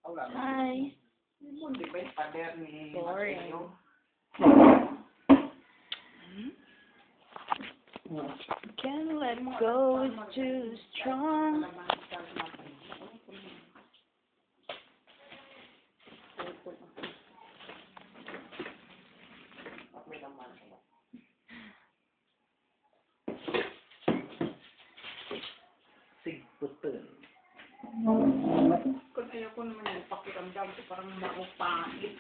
Hi. Boring. Can't let go, it's too strong. Sigputin. Kung ayoko naman yung pakiramdam ko parang maupangit.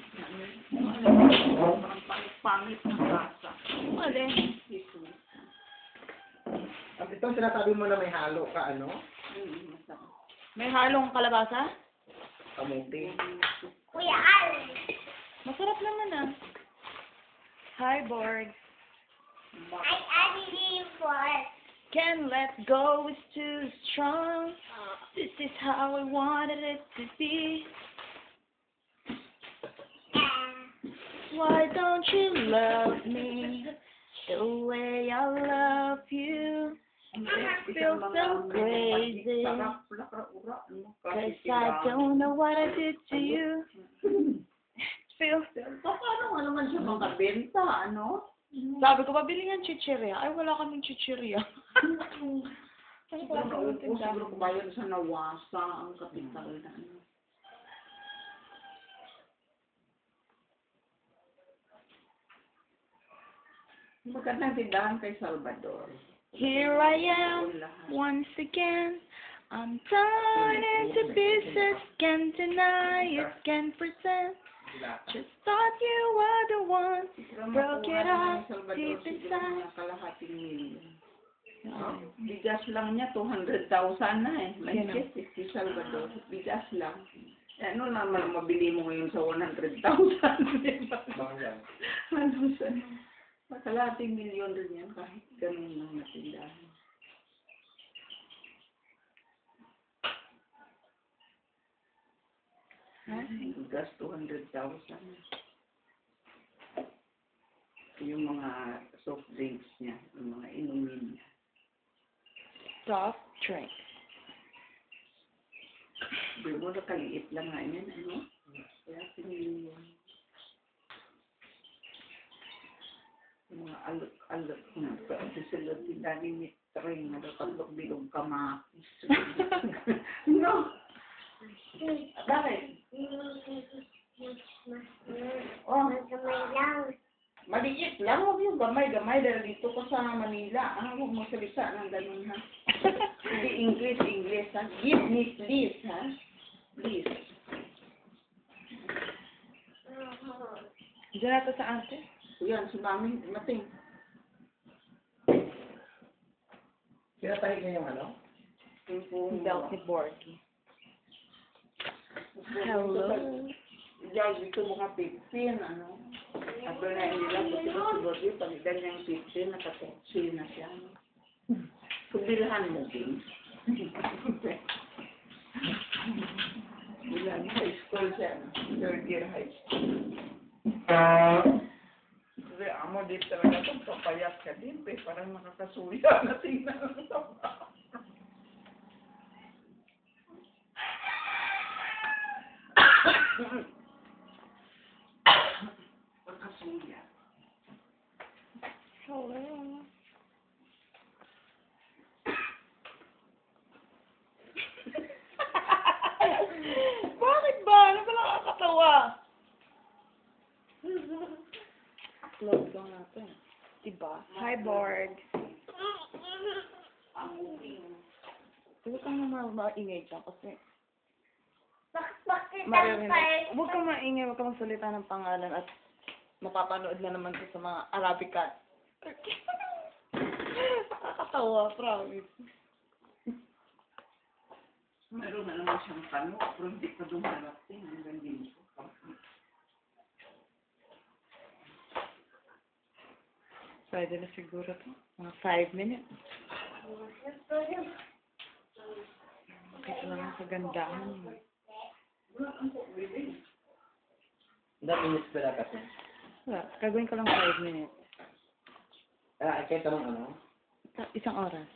Parang pangit na lasa. Wala. At itong sinasabi mo na may halo ka, ano? May halong kalabasa? Kamuti. Kuya Al! Masarap naman ah. Hi, Borg. I added you for Can't let go, it's too strong. This is how I wanted it to be. Why don't you love me the way I love you? I feel so crazy, 'cause I don't know what I did to you. Feels Paano nga naman siya makabenta, ano? Sabi ko, pabili ng chichirya. Ay, wala kaming chichirya. Siguro ko bayan sa nawasa ang kapital na ano. Magandang tindahan kay Salvador. Here I am, once again. I'm torn into pieces, can't deny it, can't pretend. Just thought you were the one, broke it up deep inside. Kalahating million. Bigas lang niya, 200,000 na eh. Manchester, si Salvador. Bigas lang. Ano naman mabili mo ngayon sa 100,000? Ano sa kalahating milyon rin yan kahit ganun lang natindahan. Bigas 200,000. Yung mga soft drinks niya, yung mga inumin niya. Soft drink. Pero kaliit lang nga yan, ano? Kaya piniliwan. Yung mga alok-alok na. Kasi sila tindahan ni Train na katlok bilog kamakis. No? Bakit? Oh, Gamay lang. maliit lang. Huwag yung gamay-gamay dahil dito ko sa Manila. Huwag mo salita ng ganun, ha? Hindi English, ha? Give me please, ha? Please. Diyan na to sa ate. Yan, si Mami, mating. Pinatahig niya yung ano? Belt ni Borgie. Hello. Diyan, dito mga 15, ano? At doon na nila, buti ba si Borgie, pag ganyang 15, nakatoksin na siya. Kubilhan mo, Kim. Bilang high school siya, third year high school. Kasi amo din talaga itong papayat ka din, parang nakakasuya na tingnan ang tapa. Nakakasuya. Hello. Bakit ba? Ano ba nakakatawa? Upload ko natin. Diba? Hi, Borg. Huwag kang maingay dyan kasi Bakit ang maririnig. Huwag kang maingay, huwag kang magsalita ng pangalan at mapapanood na naman ko sa mga Arabica. Nakakatawa, promise. Meron na naman siyang tanong, pero hindi pa dumarating hanggang dito. Pwede na siguro to. Mga 5 minutes. Ito lang ang kagandahan mo. Ilang minutes pala kasi. Wala, gagawin ko lang 5 minutes. Kahit anong ano? 1 oras.